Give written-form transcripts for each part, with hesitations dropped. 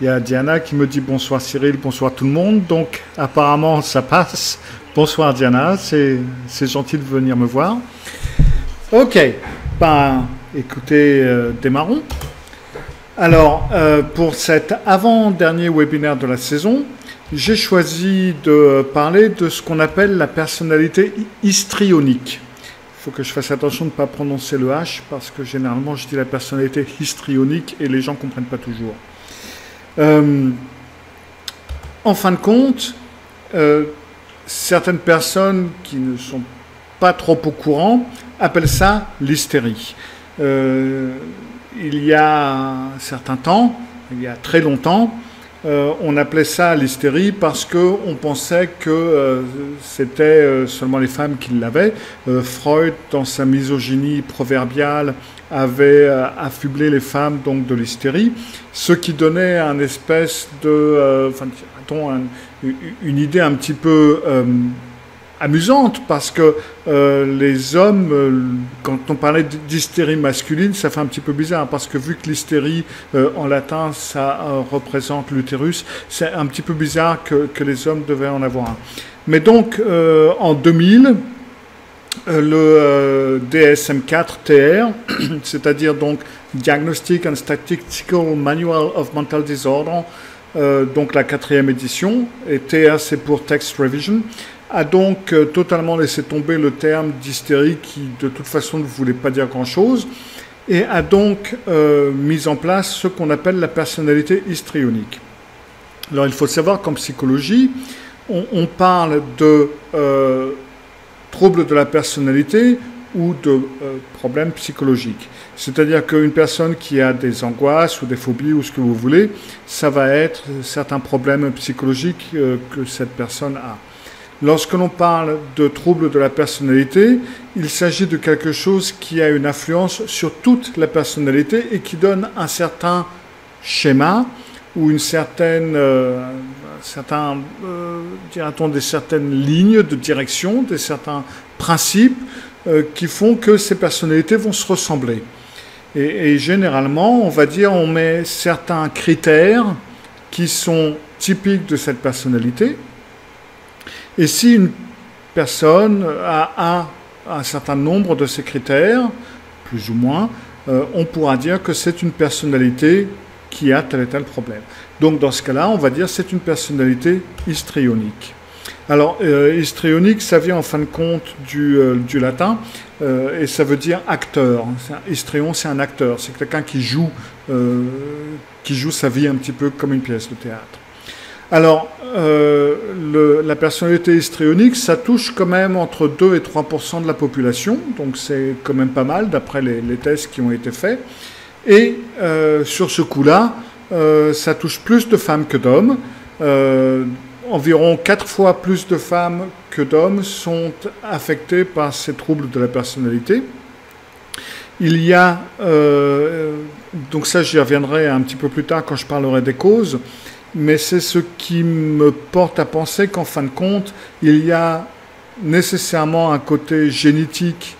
Il y a Diana qui me dit bonsoir Cyril, bonsoir tout le monde. Donc apparemment ça passe. Bonsoir Diana, c'est gentil de venir me voir. Ok, ben écoutez, démarrons. Alors pour cet avant-dernier webinaire de la saison, j'ai choisi de parler de ce qu'on appelle la personnalité histrionique. Il faut que je fasse attention de ne pas prononcer le H parce que généralement je dis la personnalité histrionique et les gens ne comprennent pas toujours. En fin de compte, certaines personnes qui ne sont pas trop au courant appellent ça l'hystérie. Il y a un certain temps, il y a très longtemps, on appelait ça l'hystérie parce qu'on pensait que c'était seulement les femmes qui l'avaient. Freud, dans sa misogynie proverbiale, avait affublé les femmes donc de l'hystérie, ce qui donnait un espèce de, une idée un petit peu amusante parce que les hommes, quand on parlait d'hystérie masculine, ça fait un petit peu bizarre parce que vu que l'hystérie en latin ça représente l'utérus, c'est un petit peu bizarre que les hommes devaient en avoir un. Mais donc en 2000, le DSM-4-TR, c'est-à-dire donc Diagnostic and Statistical Manual of Mental Disorder, donc la 4e édition, et TR c'est pour Text Revision, a donc totalement laissé tomber le terme d'hystérie qui de toute façon ne voulait pas dire grand-chose, et a donc mis en place ce qu'on appelle la personnalité histrionique. Alors il faut savoir qu'en psychologie, on parle de troubles de la personnalité ou de problèmes psychologiques. C'est-à-dire qu'une personne qui a des angoisses ou des phobies ou ce que vous voulez, ça va être certains problèmes psychologiques que cette personne a. Lorsque l'on parle de troubles de la personnalité, il s'agit de quelque chose qui a une influence sur toute la personnalité et qui donne un certain schéma ou une certaine, dira-t-on, des certaines lignes de direction, des certains principes qui font que ces personnalités vont se ressembler. Et généralement, on va dire, on met certains critères qui sont typiques de cette personnalité. Et si une personne a un certain nombre de ces critères, plus ou moins, on pourra dire que c'est une personnalité qui a tel et tel problème. Donc dans ce cas-là, on va dire que c'est une personnalité histrionique. Alors, histrionique, ça vient en fin de compte du latin, et ça veut dire acteur. Histrion, c'est un acteur, c'est quelqu'un qui joue sa vie un petit peu comme une pièce de théâtre. Alors, la personnalité histrionique, ça touche quand même entre 2 et 3% de la population, donc c'est quand même pas mal d'après les tests qui ont été faits. Et sur ce coup-là, ça touche plus de femmes que d'hommes. Environ 4 fois plus de femmes que d'hommes sont affectées par ces troubles de la personnalité. Il y a, donc ça j'y reviendrai un petit peu plus tard quand je parlerai des causes, mais c'est ce qui me porte à penser qu'en fin de compte, il y a nécessairement un côté génétique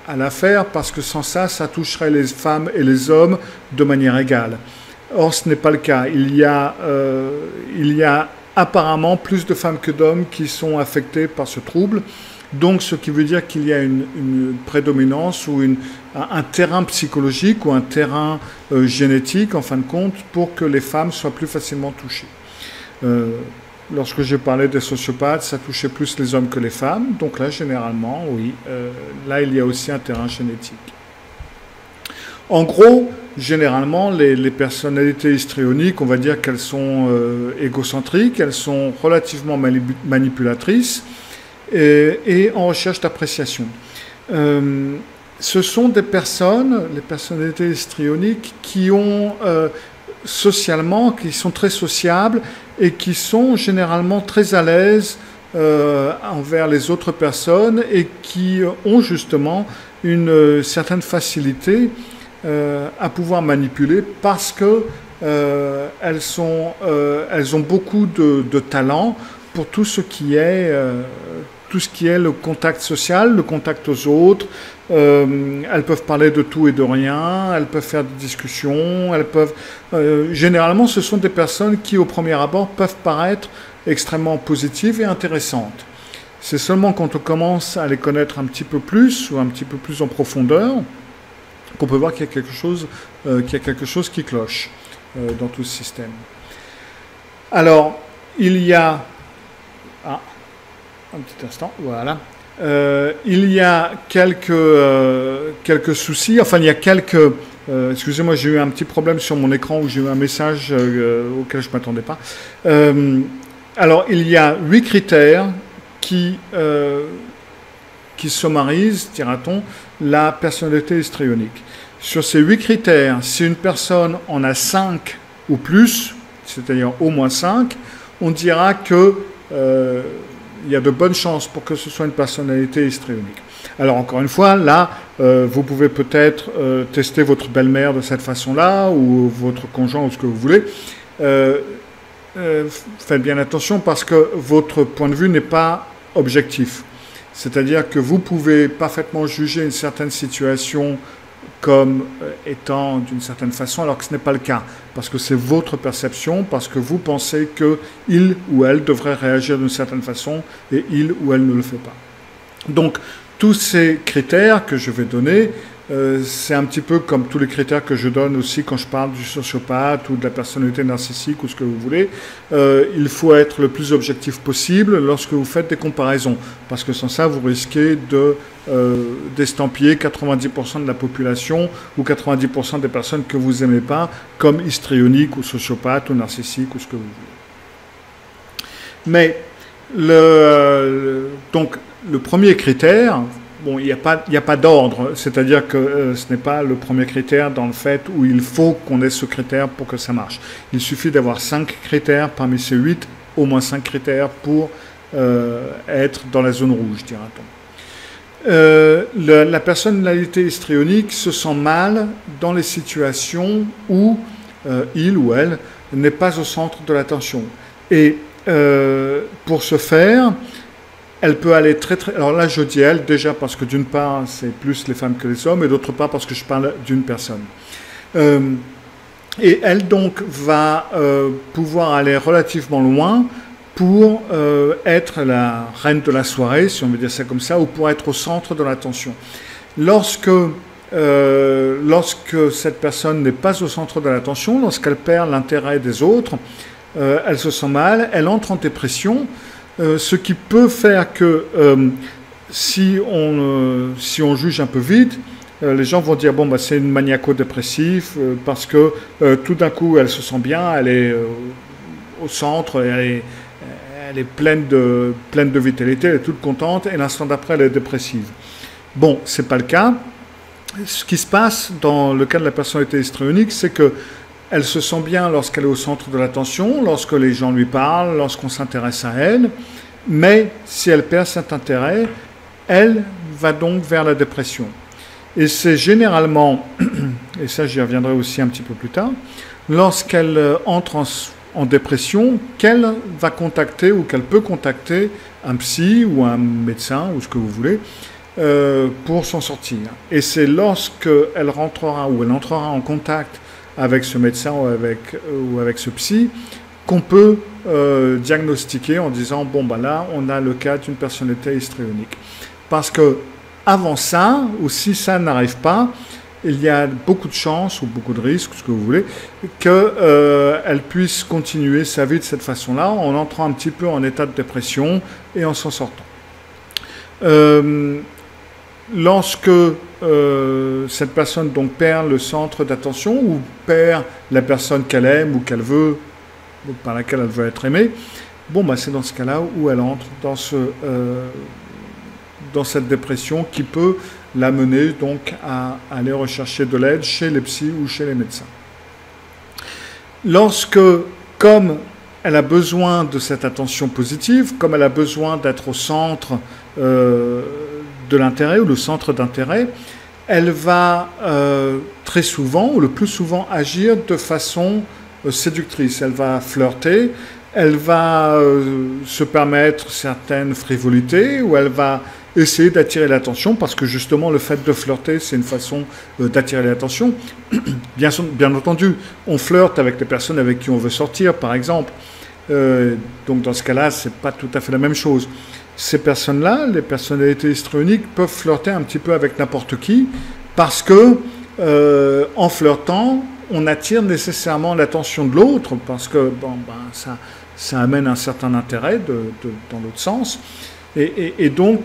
à l'affaire, parce que sans ça, ça toucherait les femmes et les hommes de manière égale. Or, ce n'est pas le cas. Il y a apparemment plus de femmes que d'hommes qui sont affectés par ce trouble, donc ce qui veut dire qu'il y a une prédominance ou un terrain psychologique ou un terrain génétique, en fin de compte, pour que les femmes soient plus facilement touchées. Lorsque j'ai parlé des sociopathes, ça touchait plus les hommes que les femmes. Donc là, généralement, oui, là, il y a aussi un terrain génétique. En gros, généralement, les personnalités histrioniques, on va dire qu'elles sont égocentriques, elles sont relativement manipulatrices et en recherche d'appréciation. Ce sont des personnes, les personnalités histrioniques, qui ont socialement, qui sont très sociables et qui sont généralement très à l'aise envers les autres personnes et qui ont justement une certaine facilité à pouvoir manipuler parce que elles ont beaucoup de talent pour tout ce qui est tout ce qui est le contact social, le contact aux autres. Elles peuvent parler de tout et de rien, elles peuvent faire des discussions, elles peuvent... généralement, ce sont des personnes qui, au premier abord, peuvent paraître extrêmement positives et intéressantes. C'est seulement quand on commence à les connaître un petit peu plus, ou un petit peu plus en profondeur, qu'on peut voir qu'il y a quelque chose qui cloche dans tout ce système. Alors, il y a... Ah, un petit instant, voilà. Il y a quelques soucis, enfin il y a quelques... excusez-moi, j'ai eu un petit problème sur mon écran où j'ai eu un message auquel je ne m'attendais pas. Alors, il y a 8 critères qui sommarisent, dira-t-on, la personnalité histrionique. Sur ces 8 critères, si une personne en a 5 ou plus, c'est-à-dire au moins 5, on dira que il y a de bonnes chances pour que ce soit une personnalité histrionique. Alors encore une fois, là, vous pouvez peut-être tester votre belle-mère de cette façon-là, ou votre conjoint, ou ce que vous voulez. Faites bien attention parce que votre point de vue n'est pas objectif. C'est-à-dire que vous pouvez parfaitement juger une certaine situation comme étant d'une certaine façon, alors que ce n'est pas le cas, parce que c'est votre perception, parce que vous pensez qu'il ou elle devrait réagir d'une certaine façon, et il ou elle ne le fait pas. Donc, tous ces critères que je vais donner, c'est un petit peu comme tous les critères que je donne aussi quand je parle du sociopathe ou de la personnalité narcissique ou ce que vous voulez. Il faut être le plus objectif possible lorsque vous faites des comparaisons, parce que sans ça, vous risquez d'estampiller 90% de la population ou 90% des personnes que vous n'aimez pas comme histrioniques ou sociopathes ou narcissiques ou ce que vous voulez. Mais donc, le premier critère, bon, il n'y a pas d'ordre, c'est-à-dire que ce n'est pas le premier critère dans le fait où il faut qu'on ait ce critère pour que ça marche. Il suffit d'avoir 5 critères parmi ces 8, au moins 5 critères pour être dans la zone rouge, dira-t-on. La personnalité histrionique se sent mal dans les situations où il ou elle n'est pas au centre de l'attention. Et pour ce faire, elle peut aller très très... Alors là, je dis elle, déjà parce que d'une part, c'est plus les femmes que les hommes, et d'autre part parce que je parle d'une personne. Et elle, donc, va pouvoir aller relativement loin pour être la reine de la soirée, si on veut dire ça comme ça, ou pour être au centre de l'attention. Lorsque cette personne n'est pas au centre de l'attention, lorsqu'elle perd l'intérêt des autres, elle se sent mal, elle entre en dépression, ce qui peut faire que si on juge un peu vite, les gens vont dire bon bah c'est une maniaco-dépressif parce que tout d'un coup elle se sent bien, elle est au centre, elle est pleine de vitalité, elle est toute contente et l'instant d'après elle est dépressive. Bon, c'est pas le cas. Ce qui se passe dans le cas de la personnalité histrionique, c'est que elle se sent bien lorsqu'elle est au centre de l'attention, lorsque les gens lui parlent, lorsqu'on s'intéresse à elle, mais si elle perd cet intérêt, elle va donc vers la dépression. Et c'est généralement, et ça j'y reviendrai aussi un petit peu plus tard, lorsqu'elle entre en dépression, qu'elle va contacter ou qu'elle peut contacter un psy ou un médecin ou ce que vous voulez pour s'en sortir. Et c'est lorsqu'elle rentrera ou elle entrera en contact avec ce médecin ou avec ce psy, qu'on peut diagnostiquer en disant bon bah là on a le cas d'une personnalité histrionique. Parce que avant ça, ou si ça n'arrive pas, il y a beaucoup de chances ou beaucoup de risques, ce que vous voulez, qu'elle puisse continuer sa vie de cette façon-là, en entrant un petit peu en état de dépression et en s'en sortant. Lorsque cette personne donc perd le centre d'attention ou perd la personne qu'elle aime ou qu'elle veut, ou par laquelle elle veut être aimée, bon, bah, c'est dans ce cas-là où elle entre dans cette dépression qui peut l'amener donc à aller rechercher de l'aide chez les psys ou chez les médecins. Lorsque, comme elle a besoin de cette attention positive, comme elle a besoin d'être au centre de l'intérêt ou le centre d'intérêt, elle va très souvent ou le plus souvent agir de façon séductrice. Elle va flirter, elle va se permettre certaines frivolités, ou elle va essayer d'attirer l'attention, parce que justement le fait de flirter, c'est une façon d'attirer l'attention. Bien entendu, on flirte avec les personnes avec qui on veut sortir, par exemple. Donc dans ce cas-là, c'est pas tout à fait la même chose. Ces personnes-là, les personnalités histrioniques, peuvent flirter un petit peu avec n'importe qui, parce que en flirtant, on attire nécessairement l'attention de l'autre, parce que ça amène un certain intérêt dans l'autre sens, et donc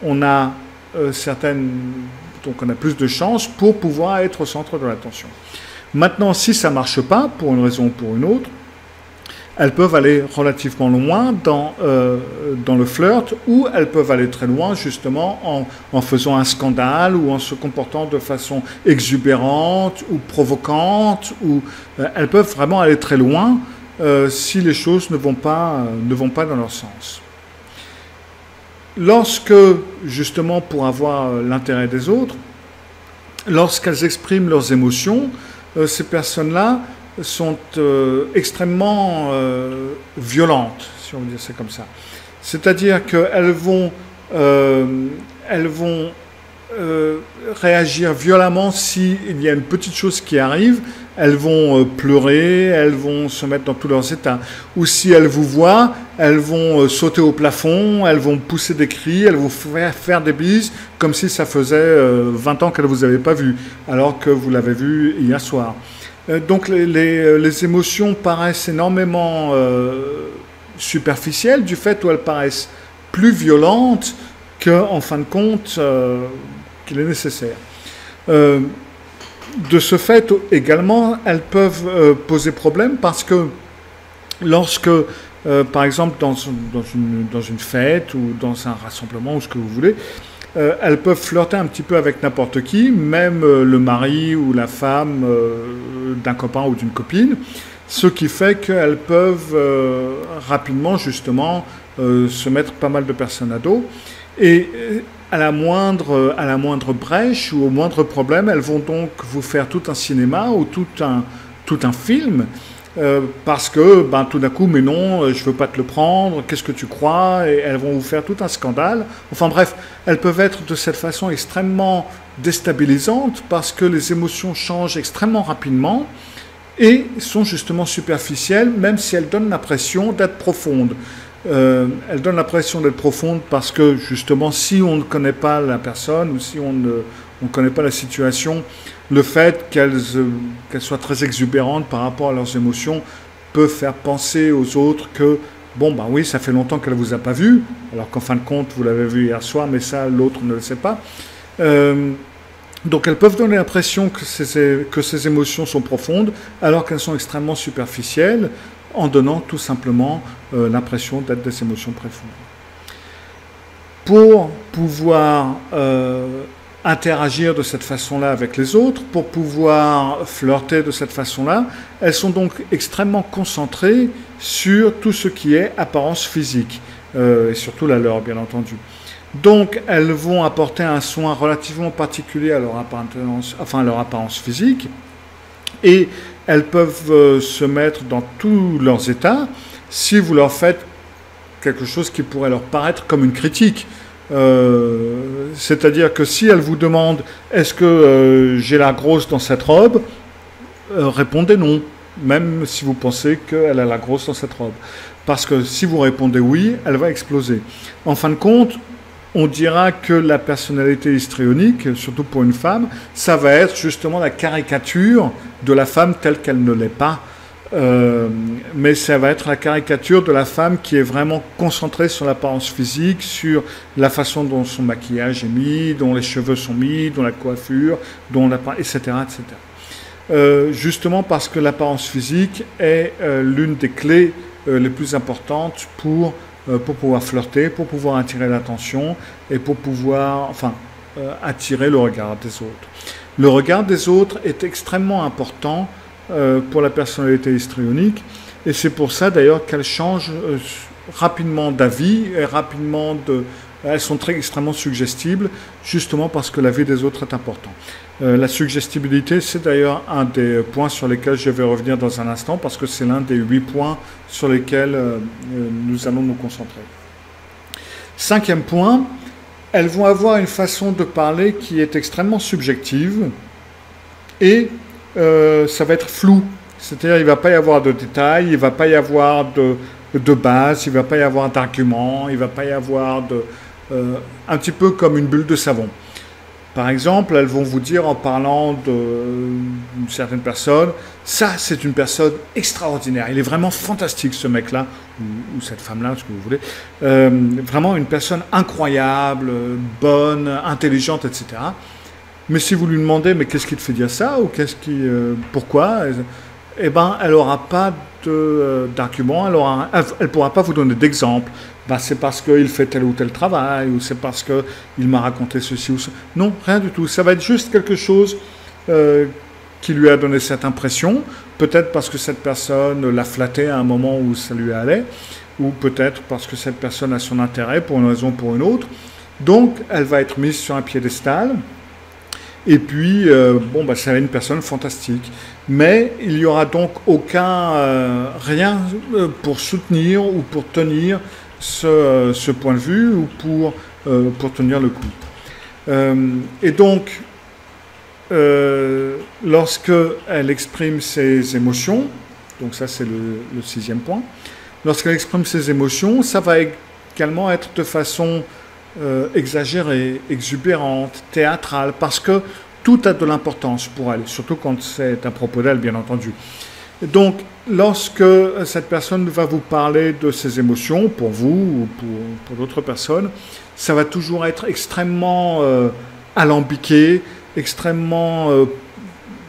on a donc on a plus de chances pour pouvoir être au centre de l'attention. Maintenant, si ça ne marche pas, pour une raison ou pour une autre, elles peuvent aller relativement loin dans le flirt, ou elles peuvent aller très loin justement en faisant un scandale, ou en se comportant de façon exubérante ou provocante, ou elles peuvent vraiment aller très loin si les choses ne vont pas dans leur sens. Lorsque, justement, pour avoir l'intérêt des autres, lorsqu'elles expriment leurs émotions, ces personnes-là sont extrêmement violentes, si on veut dire ça comme ça. C'est-à-dire qu'elles vont réagir violemment s'il y a une petite chose qui arrive. Elles vont pleurer, elles vont se mettre dans tous leurs états. Ou si elles vous voient, elles vont sauter au plafond, elles vont pousser des cris, elles vont faire des bises, comme si ça faisait 20 ans qu'elles ne vous avaient pas vu, alors que vous l'avez vu hier soir. Donc les émotions paraissent énormément superficielles, du fait où elles paraissent plus violentes qu'en fin de compte qu'il est nécessaire. De ce fait, également, elles peuvent poser problème, parce que lorsque, par exemple, dans une fête ou dans un rassemblement ou ce que vous voulez, elles peuvent flirter un petit peu avec n'importe qui, même le mari ou la femme d'un copain ou d'une copine, ce qui fait qu'elles peuvent rapidement, justement, se mettre pas mal de personnes à dos. Et à la moindre brèche ou au moindre problème, elles vont donc vous faire tout un cinéma ou tout un film, parce que tout d'un coup, mais non, je ne veux pas te le prendre, qu'est-ce que tu crois? Et elles vont vous faire tout un scandale. Enfin bref, elles peuvent être de cette façon extrêmement déstabilisantes, parce que les émotions changent extrêmement rapidement et sont justement superficielles, même si elles donnent l'impression d'être profondes. Elle donne l'impression d'être profonde parce que, justement, si on ne connaît pas la personne, ou si on ne connaît pas la situation, le fait qu'elles soient très exubérantes par rapport à leurs émotions peut faire penser aux autres que, oui, ça fait longtemps qu'elle ne vous a pas vu, alors qu'en fin de compte, vous l'avez vu hier soir, mais ça, l'autre ne le sait pas. Donc elles peuvent donner l'impression que ces émotions sont profondes, alors qu'elles sont extrêmement superficielles, en donnant tout simplement l'impression d'être des émotions profondes. Pour pouvoir interagir de cette façon-là avec les autres, pour pouvoir flirter de cette façon-là, elles sont donc extrêmement concentrées sur tout ce qui est apparence physique, et surtout la leur, bien entendu. Donc, elles vont apporter un soin relativement particulier à leur apparence physique, et elles peuvent se mettre dans tous leurs états si vous leur faites quelque chose qui pourrait leur paraître comme une critique. C'est-à-dire que si elles vous demandent « Est-ce que j'ai l'air grosse dans cette robe ?» Répondez non, même si vous pensez qu'elle a l'air grosse dans cette robe. Parce que si vous répondez oui, elle va exploser. En fin de compte, on dira que la personnalité histrionique, surtout pour une femme, ça va être justement la caricature de la femme telle qu'elle ne l'est pas. Mais ça va être la caricature de la femme qui est vraiment concentrée sur l'apparence physique, sur la façon dont son maquillage est mis, dont les cheveux sont mis, dont la coiffure, etc., etc. Justement parce que l'apparence physique est l'une des clés les plus importantes pour pouvoir flirter, pour pouvoir attirer l'attention et pour pouvoir, attirer le regard des autres. Le regard des autres est extrêmement important pour la personnalité histrionique, et c'est pour ça d'ailleurs qu'elle change rapidement d'avis et rapidement elles sont extrêmement suggestibles, justement parce que la vie des autres est importante. La suggestibilité, c'est d'ailleurs un des points sur lesquels je vais revenir dans un instant, parce que c'est l'un des 8 points sur lesquels nous allons nous concentrer. 5e point, elles vont avoir une façon de parler qui est extrêmement subjective et ça va être flou. C'est-à-dire il ne va pas y avoir de détails, il ne va pas y avoir de base, il ne va pas y avoir d'arguments, il ne va pas y avoir un petit peu comme une bulle de savon. Par exemple, elles vont vous dire en parlant d'une certaine personne, ça c'est une personne extraordinaire, il est vraiment fantastique ce mec-là, ou cette femme-là, ce que vous voulez, vraiment une personne incroyable, bonne, intelligente, etc. Mais si vous lui demandez, mais qu'est-ce qui te fait dire ça, ou pourquoi, eh ben, elle n'aura pas d'argument, elle ne pourra pas vous donner d'exemple. Ben, c'est parce qu'il fait tel ou tel travail, ou c'est parce qu'il m'a raconté ceci ou cela. Non, rien du tout. Ça va être juste quelque chose qui lui a donné cette impression, peut-être parce que cette personne l'a flatté à un moment où ça lui allait, ou peut-être parce que cette personne a son intérêt pour une raison ou pour une autre. Donc, elle va être mise sur un piédestal. Et puis, ça va être une personne fantastique. Mais il n'y aura donc rien pour soutenir ou pour tenir ce point de vue ou pour tenir le coup. Et donc, lorsqu'elle exprime ses émotions, donc ça c'est le 6e point, lorsqu'elle exprime ses émotions, ça va également être de façon exagérée, exubérante, théâtrale, parce que tout a de l'importance pour elle, surtout quand c'est à propos d'elle, bien entendu. Donc, lorsque cette personne va vous parler de ses émotions, pour vous ou pour d'autres personnes, ça va toujours être extrêmement alambiqué, extrêmement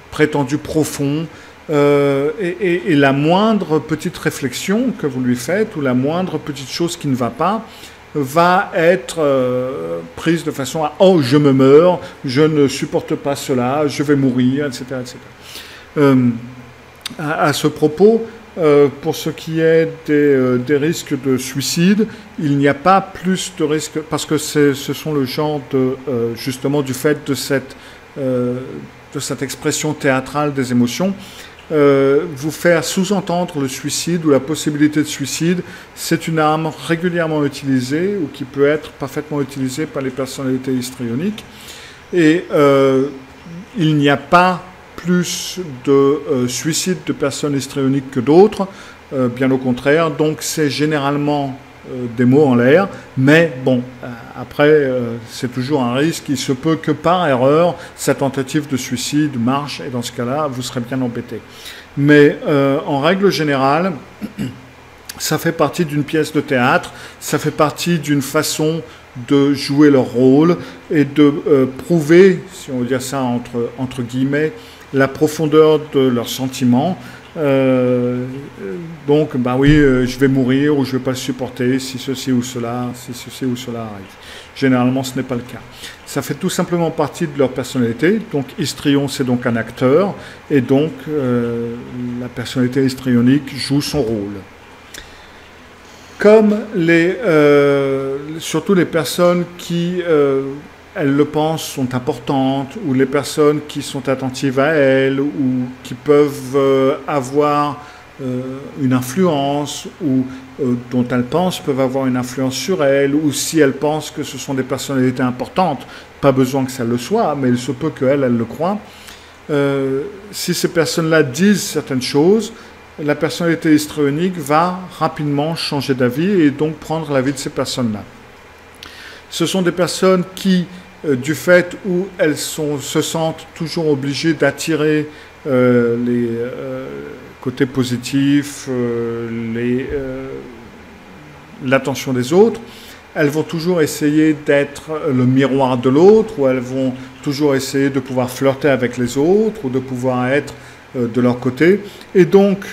prétendu profond, et la moindre petite réflexion que vous lui faites, ou la moindre petite chose qui ne va pas, va être prise de façon à « oh, je me meurs, je ne supporte pas cela, je vais mourir, etc. etc. » À ce propos, pour ce qui est des risques de suicide, il n'y a pas plus de risques, parce que ce sont le genre justement du fait de cette expression théâtrale des émotions, vous faire sous-entendre le suicide ou la possibilité de suicide, c'est une arme régulièrement utilisée ou qui peut être parfaitement utilisée par les personnalités histrioniques. Et il n'y a pas plus de suicides de personnes histrioniques que d'autres, bien au contraire. Donc c'est généralement des mots en l'air, mais bon, après, c'est toujours un risque. Il se peut que par erreur, sa tentative de suicide marche, et dans ce cas-là, vous serez bien embêté. Mais en règle générale, ça fait partie d'une pièce de théâtre, ça fait partie d'une façon de jouer leur rôle et de prouver, si on veut dire ça entre guillemets, la profondeur de leurs sentiments. Donc, bah oui, je vais mourir ou je ne vais pas le supporter si ceci ou cela arrive. Généralement, ce n'est pas le cas. Ça fait tout simplement partie de leur personnalité. Donc, histrion, c'est donc un acteur. Et donc, la personnalité histrionique joue son rôle. Comme surtout les personnes qui, elles le pensent, sont importantes, ou les personnes qui sont attentives à elles, ou qui peuvent avoir une influence, ou dont elles pensent peuvent avoir une influence sur elles, ou si elles pensent que ce sont des personnalités importantes, pas besoin que ça le soit, mais il se peut qu'elles le croient. Si ces personnes-là disent certaines choses, la personnalité histrionique va rapidement changer d'avis et donc prendre l'avis de ces personnes-là. Ce sont des personnes qui, du fait où elles se sentent toujours obligées d'attirer les côtés positifs, l'attention des autres, elles vont toujours essayer d'être le miroir de l'autre, ou elles vont toujours essayer de pouvoir flirter avec les autres, ou de pouvoir être de leur côté. Et donc,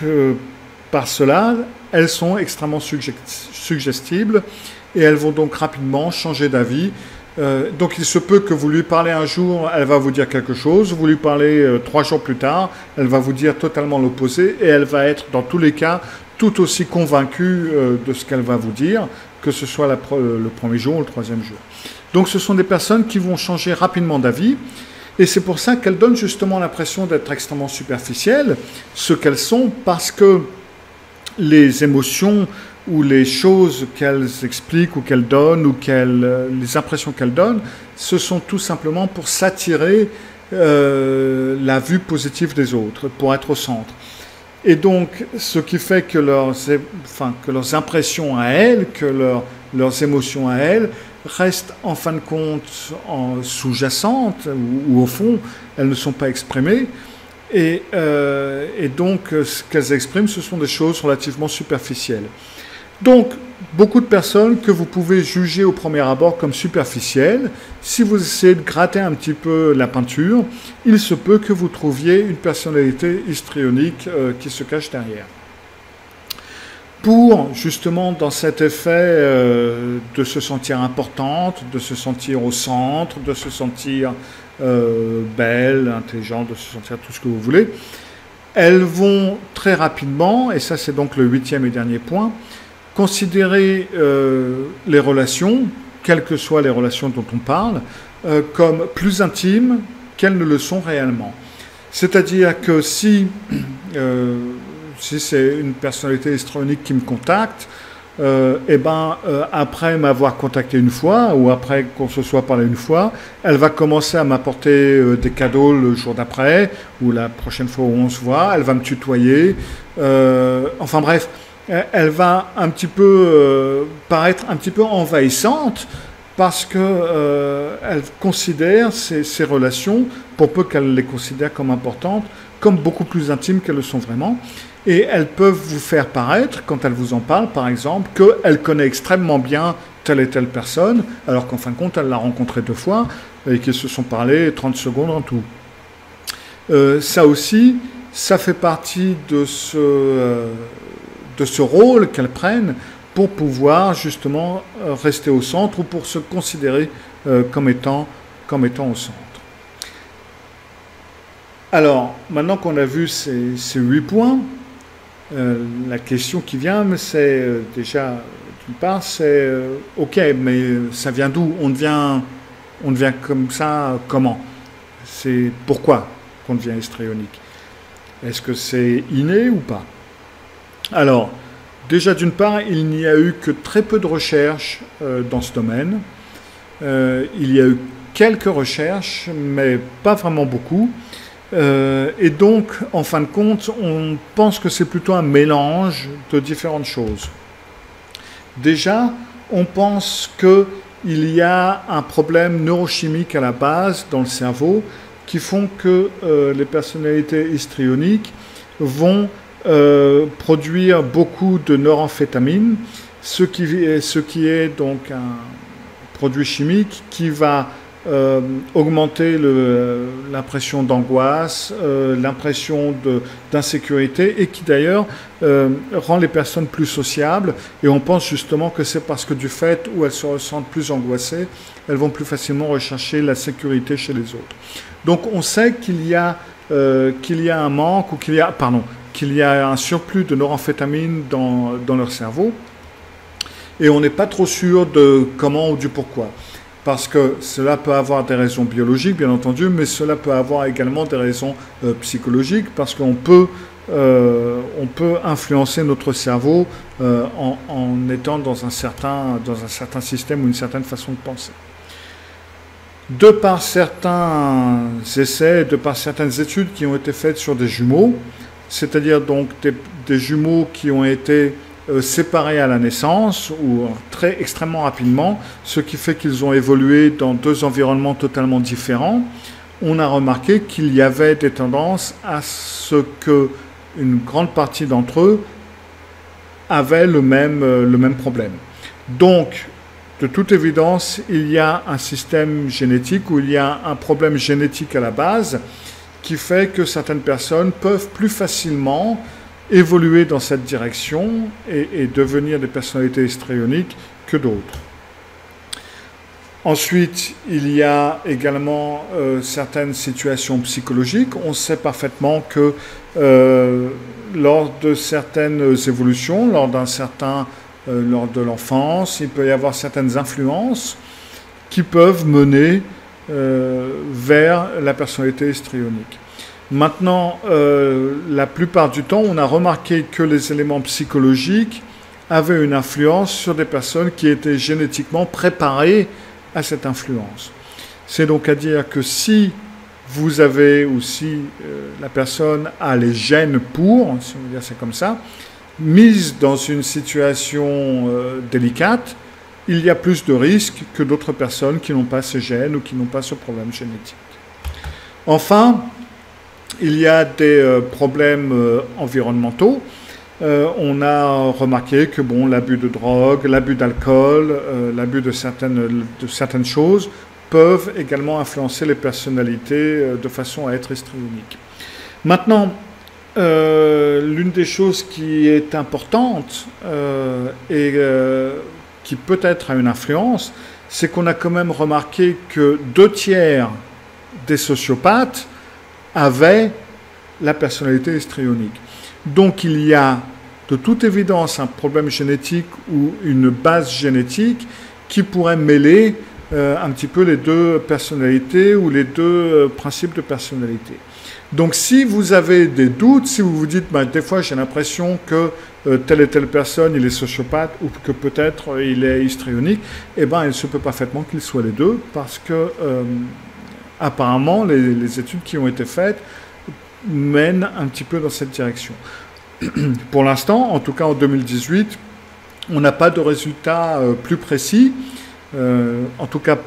par cela, elles sont extrêmement suggestibles, et elles vont donc rapidement changer d'avis Donc il se peut que vous lui parlez un jour, elle va vous dire quelque chose, vous lui parlez 3 jours plus tard, elle va vous dire totalement l'opposé et elle va être dans tous les cas tout aussi convaincue de ce qu'elle va vous dire, que ce soit le premier jour ou le troisième jour. Donc ce sont des personnes qui vont changer rapidement d'avis et c'est pour ça qu'elles donnent justement l'impression d'être extrêmement superficielles, ce qu'elles sont, parce que les émotions ou les choses qu'elles expliquent ou qu'elles donnent ou les impressions qu'elles donnent, ce sont tout simplement pour s'attirer la vue positive des autres, pour être au centre. Et donc, ce qui fait que leurs impressions à elles, que leurs émotions à elles, restent en fin de compte sous-jacentes ou au fond, elles ne sont pas exprimées. Et donc, ce qu'elles expriment, ce sont des choses relativement superficielles. Donc, beaucoup de personnes que vous pouvez juger au premier abord comme superficielles, si vous essayez de gratter un petit peu la peinture, il se peut que vous trouviez une personnalité histrionique qui se cache derrière. Pour, justement, dans cet effet de se sentir importante, de se sentir au centre, de se sentir belle, intelligente, de se sentir tout ce que vous voulez, elles vont très rapidement, et ça c'est donc le 8e et dernier point, considérer les relations, quelles que soient les relations dont on parle, comme plus intimes qu'elles ne le sont réellement. C'est-à-dire que si c'est une personnalité histrionique qui me contacte, après m'avoir contacté une fois, ou après qu'on se soit parlé une fois, elle va commencer à m'apporter des cadeaux le jour d'après, ou la prochaine fois où on se voit, elle va me tutoyer, enfin bref, elle va un petit peu paraître un petit peu envahissante parce que elle considère ces relations, pour peu qu'elle les considère comme importantes, comme beaucoup plus intimes qu'elles le sont vraiment. Et elles peuvent vous faire paraître, quand elles vous en parlent par exemple, qu'elle connaît extrêmement bien telle et telle personne, alors qu'en fin de compte, elle l'a rencontrée 2 fois et qu'ils se sont parlé 30 secondes en tout. Ça aussi, ça fait partie de ce rôle qu'elles prennent pour pouvoir justement rester au centre ou pour se considérer comme étant au centre. Alors, maintenant qu'on a vu ces 8 points, la question qui vient, c'est déjà, d'une part, c'est ok, mais ça vient d'où? On devient comme ça, comment? C'est pourquoi qu'on devient histrionique? Est-ce que c'est inné ou pas? Alors, déjà d'une part, il n'y a eu que très peu de recherches dans ce domaine. Il y a eu quelques recherches, mais pas vraiment beaucoup. Et donc, en fin de compte, on pense que c'est plutôt un mélange de différentes choses. Déjà, on pense qu'il y a un problème neurochimique à la base dans le cerveau qui font que les personnalités histrioniques vont produire beaucoup de noramphétamine, ce qui est donc un produit chimique qui va augmenter l'impression d'angoisse, l'impression d'insécurité et qui d'ailleurs rend les personnes plus sociables. Et on pense justement que c'est parce que du fait où elles se ressentent plus angoissées, elles vont plus facilement rechercher la sécurité chez les autres. Donc on sait qu'il y a un manque ou qu'il y a un surplus de noramphétamine dans leur cerveau et on n'est pas trop sûr de comment ou du pourquoi. Parce que cela peut avoir des raisons biologiques, bien entendu, mais cela peut avoir également des raisons psychologiques, parce qu'on peut influencer notre cerveau en étant dans un certain système ou une certaine façon de penser. De par certains essais, de par certaines études qui ont été faites sur des jumeaux, c'est-à-dire donc des jumeaux qui ont été séparés à la naissance ou extrêmement rapidement, ce qui fait qu'ils ont évolué dans 2 environnements totalement différents, on a remarqué qu'il y avait des tendances à ce qu'une grande partie d'entre eux avaient le même problème. Donc, de toute évidence, il y a un système génétique ou il y a un problème génétique à la base qui fait que certaines personnes peuvent plus facilement évoluer dans cette direction et devenir des personnalités histrioniques que d'autres. Ensuite, il y a également certaines situations psychologiques. On sait parfaitement que lors de certaines évolutions, lors de l'enfance, il peut y avoir certaines influences qui peuvent mener vers la personnalité histrionique. Maintenant, la plupart du temps, on a remarqué que les éléments psychologiques avaient une influence sur des personnes qui étaient génétiquement préparées à cette influence. C'est donc à dire que si vous avez, ou si la personne a les gènes pour, si on veut dire c'est comme ça, mise dans une situation délicate, il y a plus de risques que d'autres personnes qui n'ont pas ces gènes ou qui n'ont pas ce problème génétique. Enfin, il y a des problèmes environnementaux. On a remarqué que bon, l'abus de drogue, l'abus d'alcool, l'abus de certaines choses peuvent également influencer les personnalités de façon à être histrioniques. Maintenant, l'une des choses qui est importante et qui peut-être a une influence, c'est qu'on a quand même remarqué que 2/3 des sociopathes avaient la personnalité histrionique. Donc il y a de toute évidence un problème génétique ou une base génétique qui pourrait mêler un petit peu les deux personnalités ou les deux principes de personnalité. Donc si vous avez des doutes, si vous vous dites des fois j'ai l'impression que telle et telle personne il est sociopathe ou que peut-être il est histrionique, eh bien il se peut parfaitement qu'il soit les deux parce que apparemment les études qui ont été faites mènent un petit peu dans cette direction. Pour l'instant, en tout cas en 2018, on n'a pas de résultats plus précis, en tout cas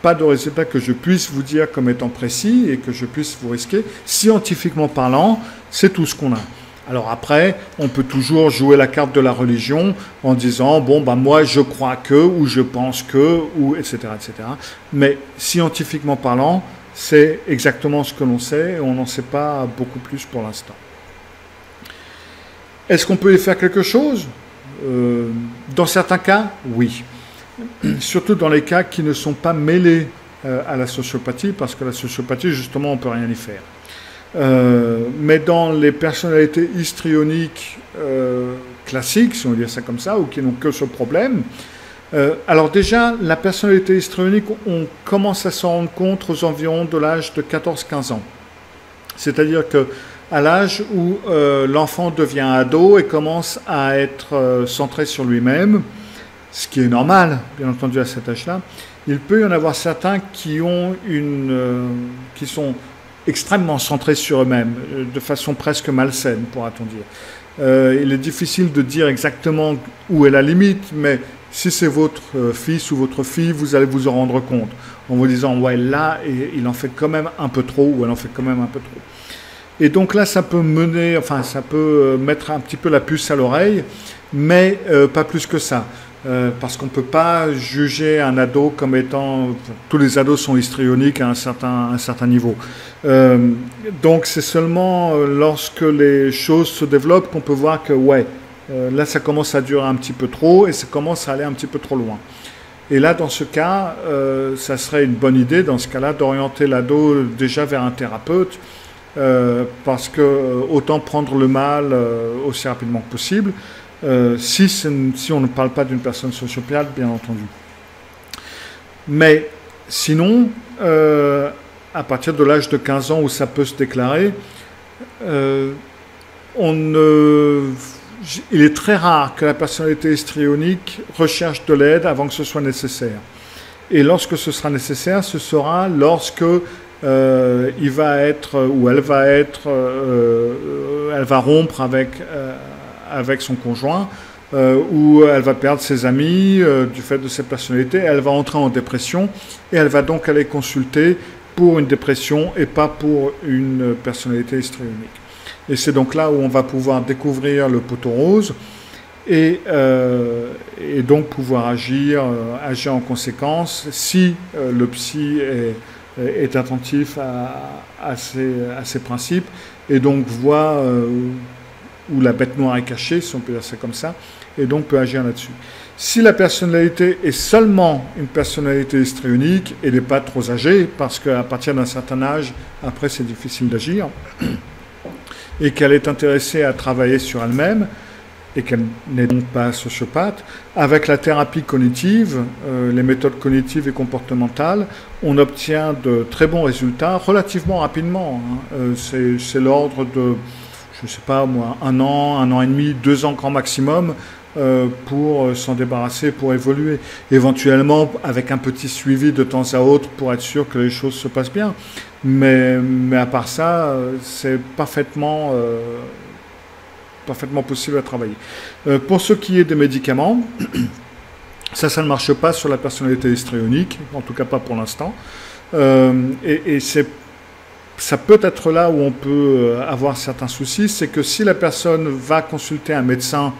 pas de résultats que je puisse vous dire comme étant précis et que je puisse vous risquer. Scientifiquement parlant, c'est tout ce qu'on a. Alors après, on peut toujours jouer la carte de la religion en disant, bon, moi je crois que, ou je pense que, ou etc., etc. Mais scientifiquement parlant, c'est exactement ce que l'on sait et on n'en sait pas beaucoup plus pour l'instant. Est-ce qu'on peut y faire quelque chose ? Dans certains cas, oui. Surtout dans les cas qui ne sont pas mêlés à la sociopathie, parce que la sociopathie, justement, on ne peut rien y faire. Mais dans les personnalités histrioniques classiques, si on veut dire ça comme ça, ou qui n'ont que ce problème, alors déjà, la personnalité histrionique, on commence à s'en rendre compte aux environs de l'âge de 14-15 ans. C'est-à-dire que à l'âge où l'enfant devient ado et commence à être centré sur lui-même, ce qui est normal, bien entendu, à cet âge-là, il peut y en avoir certains qui sont extrêmement centrés sur eux-mêmes, de façon presque malsaine, pourra-t-on dire. Il est difficile de dire exactement où est la limite, mais si c'est votre fils ou votre fille, vous allez vous en rendre compte, en vous disant, ouais, là, il en fait quand même un peu trop, ou elle en fait quand même un peu trop. Et donc là, ça peut ça peut mettre un petit peu la puce à l'oreille, mais pas plus que ça. Parce qu'on ne peut pas juger un ado comme étant... Tous les ados sont histrioniques à un certain niveau. Donc c'est seulement lorsque les choses se développent qu'on peut voir que, ouais, là ça commence à durer un petit peu trop et ça commence à aller un petit peu trop loin. Et là, dans ce cas, ça serait une bonne idée, dans ce cas-là, d'orienter l'ado déjà vers un thérapeute, parce que autant prendre le mal aussi rapidement que possible, si on ne parle pas d'une personne sociopathe, bien entendu. Mais sinon, à partir de l'âge de 15 ans où ça peut se déclarer, il est très rare que la personnalité histrionique recherche de l'aide avant que ce soit nécessaire. Et lorsque ce sera nécessaire, ce sera lorsque il va être, ou elle va rompre avec son conjoint, ou elle va perdre ses amis du fait de cette personnalité, elle va entrer en dépression et elle va donc aller consulter pour une dépression et pas pour une personnalité histrionique. Et c'est donc là où on va pouvoir découvrir le poteau rose et donc pouvoir agir en conséquence si le psy est attentif à ces principes et donc voit où la bête noire est cachée, si on peut dire ça comme ça, et donc peut agir là-dessus. Si la personnalité est seulement une personnalité histrionique, elle n'est pas trop âgée, parce qu'à partir d'un certain âge, après c'est difficile d'agir, et qu'elle est intéressée à travailler sur elle-même, et qu'elle n'est donc pas sociopathe, avec la thérapie cognitive, les méthodes cognitives et comportementales, on obtient de très bons résultats relativement rapidement. C'est l'ordre de, je ne sais pas moi, 1 an et demi, 2 ans grand maximum, pour s'en débarrasser, pour évoluer. Éventuellement, avec un petit suivi de temps à autre pour être sûr que les choses se passent bien. Mais à part ça, c'est parfaitement possible à travailler. Pour ce qui est des médicaments, ça ne marche pas sur la personnalité histrionique, en tout cas pas pour l'instant. Et ça peut être là où on peut avoir certains soucis, c'est que si la personne va consulter un médecin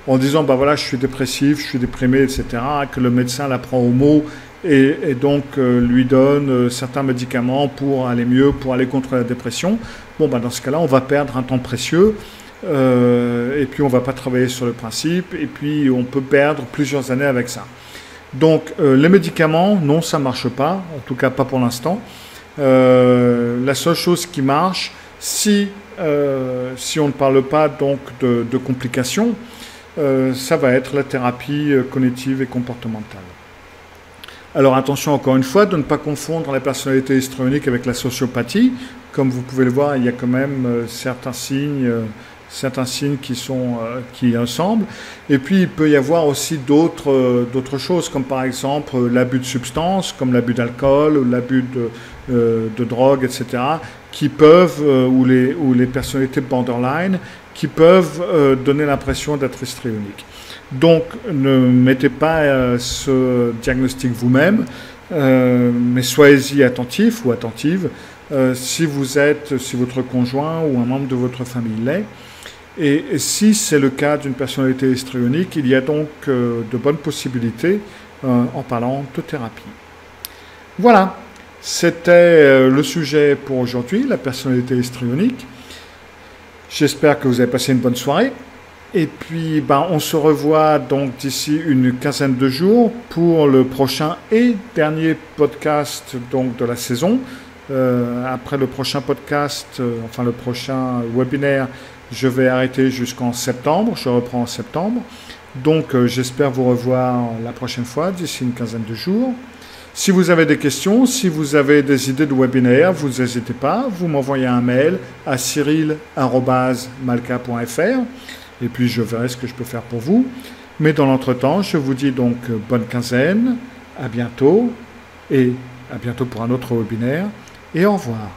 en disant, bah voilà, je suis dépressif, je suis déprimé, etc., que le médecin la prend au mot et donc lui donne certains médicaments pour aller mieux, pour aller contre la dépression, bon, bah dans ce cas-là, on va perdre un temps précieux. Et puis on ne va pas travailler sur le principe, et puis on peut perdre plusieurs années avec ça. Donc les médicaments, non, ça ne marche pas, en tout cas pas pour l'instant. La seule chose qui marche, si on ne parle pas donc de complications, ça va être la thérapie cognitive et comportementale. Alors attention encore une fois de ne pas confondre la personnalité histrionique avec la sociopathie. Comme vous pouvez le voir, il y a quand même certains signes qui ressemblent. Et puis il peut y avoir aussi d'autres choses, comme par exemple l'abus de substances, comme l'abus d'alcool, ou l'abus de drogue, etc., qui peuvent, ou les personnalités borderline, qui peuvent donner l'impression d'être histrioniques. Donc ne mettez pas ce diagnostic vous-même, mais soyez-y attentif ou attentive si votre conjoint ou un membre de votre famille l'est. Et si c'est le cas d'une personnalité histrionique, il y a donc de bonnes possibilités en parlant de thérapie. Voilà, c'était le sujet pour aujourd'hui, la personnalité histrionique. J'espère que vous avez passé une bonne soirée. Et puis, on se revoit donc d'ici une quinzaine de jours pour le prochain et dernier podcast donc, de la saison. Après le prochain podcast, le prochain webinaire, je vais arrêter jusqu'en septembre. Je reprends en septembre. Donc, j'espère vous revoir la prochaine fois, d'ici une quinzaine de jours. Si vous avez des questions, si vous avez des idées de webinaire, vous n'hésitez pas. Vous m'envoyez un mail à cyril@malka.fr. Et puis, je verrai ce que je peux faire pour vous. Mais dans l'entretemps, je vous dis donc bonne quinzaine, à bientôt, et à bientôt pour un autre webinaire, et au revoir.